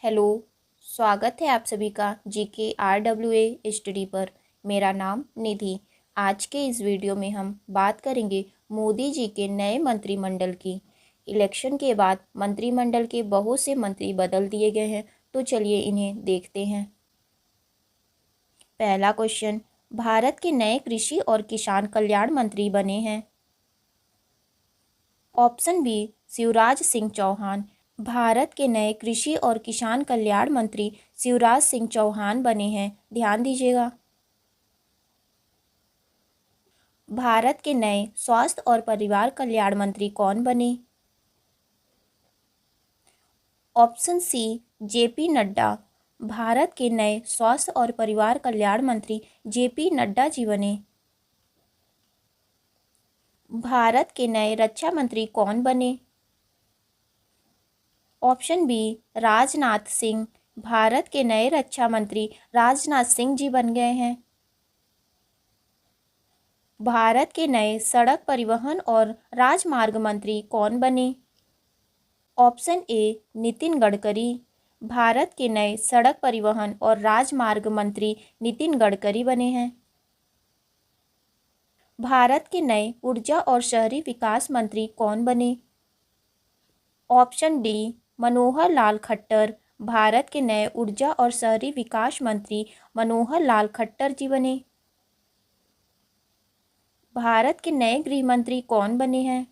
Hello. स्वागत है आप सभी का GKRWA स्टडी पर। मेरा नाम निधि। आज के इस वीडियो में हम बात करेंगे मोदी जी के नए मंत्रिमंडल की। इलेक्शन के बाद मंत्रिमंडल के बहुत से मंत्री बदल दिए गए हैं, तो चलिए इन्हें देखते हैं। पहला क्वेश्चन, भारत के नए कृषि और किसान कल्याण मंत्री बने हैं। Option B, Shivraj Singh Chouhan. भारत के नए कृषि और किसान कल्याण मंत्री शिवराज सिंह चौहान बने हैं, ध्यान दीजिएगा। भारत के नए स्वास्थ्य और परिवार कल्याण मंत्री कौन बने? Option C, JP Nadda. Bharat के नए स्वास्थ्य और परिवार कल्याण मंत्री JP नड्डा जी बने। भारत के नए रक्षा मंत्री कौन बने? Option B, Rajnath Singh. भारत के नए रक्षा मंत्री राजनाथ सिंह जी बन गए हैं। भारत के नए सड़क परिवहन और राजमार्ग मंत्री कौन बने? Option A, Nitin Gadkari. भारत के नए सड़क परिवहन और राजमार्ग मंत्री नितिन गडकरी बने हैं। भारत के नए ऊर्जा और शहरी विकास मंत्री कौन बने? Option D, Manohar Lal Khattar. भारत के नए ऊर्जा और शहरी विकास मंत्री मनोहर लाल खट्टर जी बने। भारत के नए गृह मंत्री कौन बने हैं?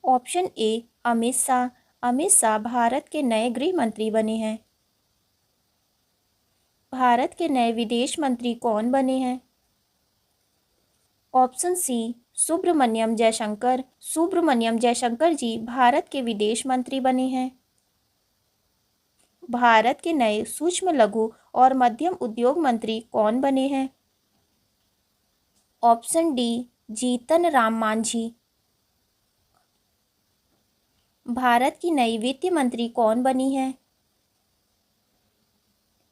Option A, Amit Shah. अमित शाह भारत के नए गृह मंत्री बने हैं। भारत के नए विदेश मंत्री कौन बने हैं? Option C, Subrahmanyam Jaishankar. सुब्रमण्यम जयशंकर जी भारत के विदेश मंत्री बने हैं। भारत के नए सूक्ष्म लघु और मध्यम उद्योग मंत्री कौन बने हैं? Option D, Jitan Ram Manjhi. भारत की नई वित्त मंत्री कौन बनी है?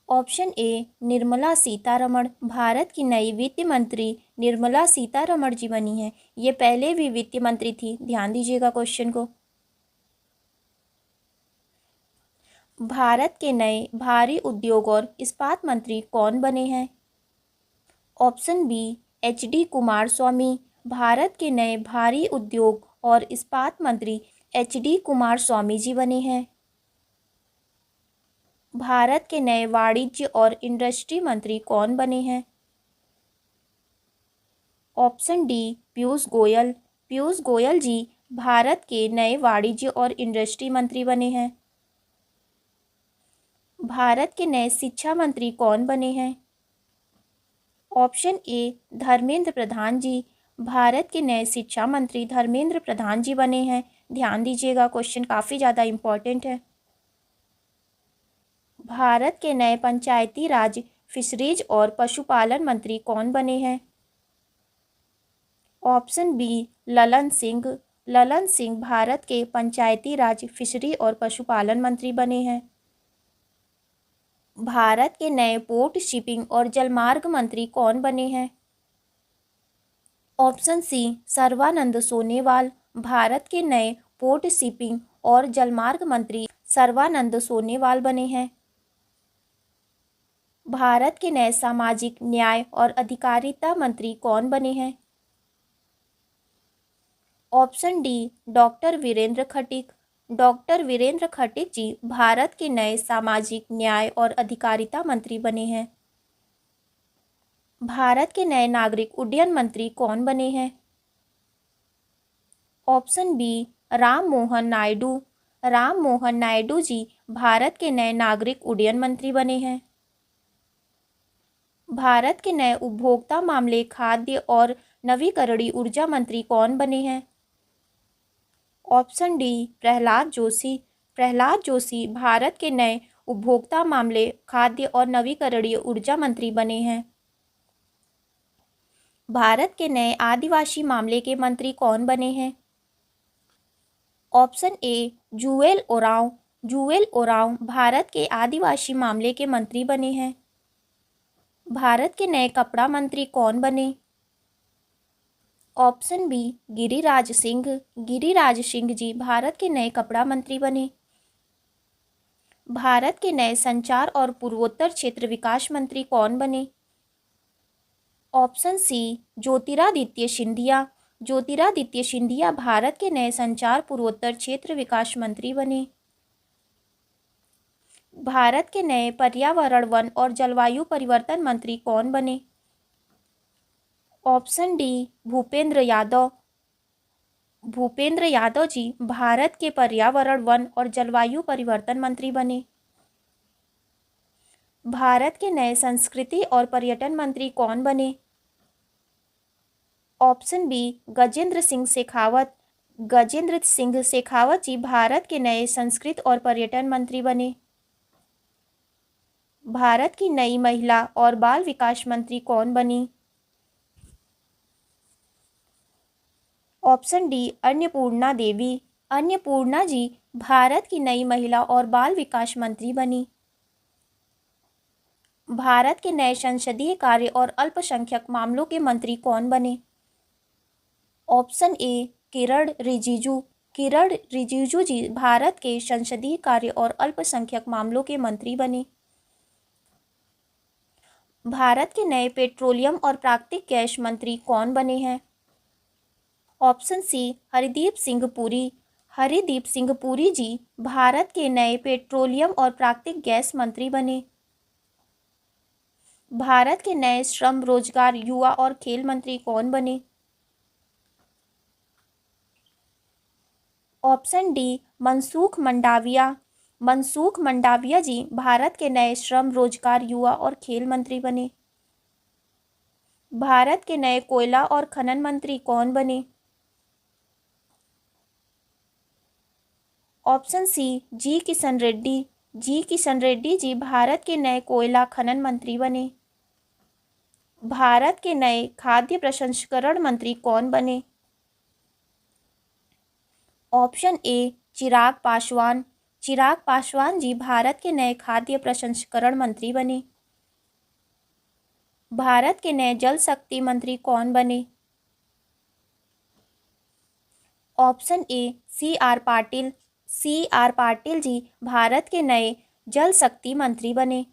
Option A, Nirmala Sitharaman. भारत की नई वित्त मंत्री निर्मला सीतारमण जी बनी है। ये पहले भी वित्त मंत्री थी, ध्यान दीजिएगा क्वेश्चन को। भारत के नए भारी उद्योग और इस्पात मंत्री कौन बने हैं? ऑप्शन बी, HD कुमार स्वामी। भारत के नए भारी उद्योग और इस्पात मंत्री HD कुमार स्वामी जी बने हैं। भारत के नए वाणिज्य और इंडस्ट्री मंत्री कौन बने हैं? Option D, Piyush Goyal. पीयूष गोयल जी भारत के नए वाणिज्य और इंडस्ट्री मंत्री बने हैं। भारत के नए शिक्षा मंत्री कौन बने हैं? ऑप्शन ए, धर्मेंद्र प्रधान जी। भारत के नए शिक्षा मंत्री धर्मेंद्र प्रधान जी बने हैं। ध्यान दीजिएगा, क्वेश्चन काफ़ी ज़्यादा इम्पोर्टेंट है। भारत के नए पंचायती राज, फिशरीज और पशुपालन मंत्री कौन बने हैं? Option B, Lalan Singh. ललन सिंह भारत के पंचायती राज, फिशरी और पशुपालन मंत्री बने हैं। भारत के नए पोर्ट, शिपिंग और जलमार्ग मंत्री कौन बने हैं? Option C, Sarbananda Sonowal. भारत के नए पोर्ट, शिपिंग और जलमार्ग मंत्री सर्बानंद सोनोवाल बने हैं। भारत के नए सामाजिक न्याय और अधिकारिता मंत्री कौन बने हैं? Option D, doctor Virendra Khatik. Doctor Virendra Khatik ji Bharat के नए सामाजिक न्याय और अधिकारिता मंत्री बने हैं। भारत के नए नागरिक उड्डयन मंत्री कौन बने हैं? Option B, Ram Mohan Naidu. राम मोहन नायडू जी भारत के नए नागरिक उड्डयन मंत्री बने हैं। भारत के नए उपभोक्ता मामले, खाद्य और नवीकरणीय ऊर्जा मंत्री कौन बने हैं? Option D, Pralhad Joshi. प्रहलाद जोशी भारत के नए उपभोक्ता मामले, खाद्य और नवीकरणीय ऊर्जा मंत्री बने हैं। भारत के नए आदिवासी मामले के मंत्री कौन बने हैं? ऑप्शन ए, जुएल ओरांव। जुएल ओरांव भारत के आदिवासी मामले के मंत्री बने हैं। भारत के नए कपड़ा मंत्री कौन बने? Option B, Giriraj Singh. गिरिराज सिंह जी भारत के नए कपड़ा मंत्री बने। भारत के नए संचार और पूर्वोत्तर क्षेत्र विकास मंत्री कौन बने? Option C Jyotiraditya Scindia. ज्योतिरादित्य सिंधिया भारत के नए संचार पूर्वोत्तर क्षेत्र विकास मंत्री बने। भारत के नए पर्यावरण, वन और जलवायु परिवर्तन मंत्री कौन बने? Option D Bhupender Yadav. भूपेंद्र यादव जी भारत के पर्यावरण, वन और जलवायु परिवर्तन मंत्री बने। भारत के नए संस्कृति और पर्यटन मंत्री कौन बने? Option B Gajendra Singh Shekhawat. गजेंद्र सिंह शेखावत जी भारत के नए संस्कृति और पर्यटन मंत्री बने। भारत की नई महिला और बाल विकास मंत्री कौन बनी? ऑप्शन डी अन्नपूर्णा देवी। अन्नपूर्णा जी भारत की नई महिला और बाल विकास मंत्री बनी। भारत के नए संसदीय कार्य और अल्पसंख्यक मामलों के मंत्री कौन बने? ऑप्शन ए किरण रिजिजू। किरण रिजिजू जी भारत के संसदीय कार्य और अल्पसंख्यक मामलों के मंत्री बने। भारत के नए पेट्रोलियम और प्राकृतिक गैस मंत्री कौन बने हैं? Option C Hardeep Singh Puri. हरदीप सिंह पुरी जी भारत के नए पेट्रोलियम और प्राकृतिक गैस मंत्री बने। भारत के नए श्रम, रोजगार, युवा और खेल मंत्री कौन बने? Option D Mansukh Mandaviya. मनसुख मंडाविया जी भारत के नए श्रम, रोजगार, युवा और खेल मंत्री बने। भारत के नए कोयला और खनन मंत्री कौन बने? ऑप्शन सी जी किशन रेड्डी। जी किशन रेड्डी जी भारत के नए कोयला खनन मंत्री बने। भारत के नए खाद्य प्रसंस्करण मंत्री कौन बने? ऑप्शन ए चिराग पासवान। चिराग पासवान जी भारत के नए खाद्य प्रसंस्करण मंत्री बने। भारत के नए जल शक्ति मंत्री कौन बने? Option A C R Patil. C R Patil ji Bharat के नए जल शक्ति मंत्री बने।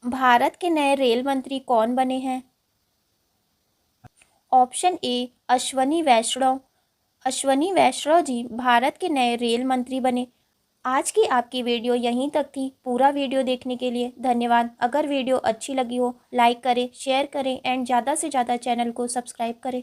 भारत के नए रेल मंत्री कौन बने हैं? ऑप्शन ए अश्वनी वैष्णव। अश्वनी वैष्णव जी भारत के नए रेल मंत्री बने। आज की आपकी वीडियो यहीं तक थी। पूरा वीडियो देखने के लिए धन्यवाद। अगर वीडियो अच्छी लगी हो लाइक करें, शेयर करें एंड ज़्यादा से ज़्यादा चैनल को सब्सक्राइब करें।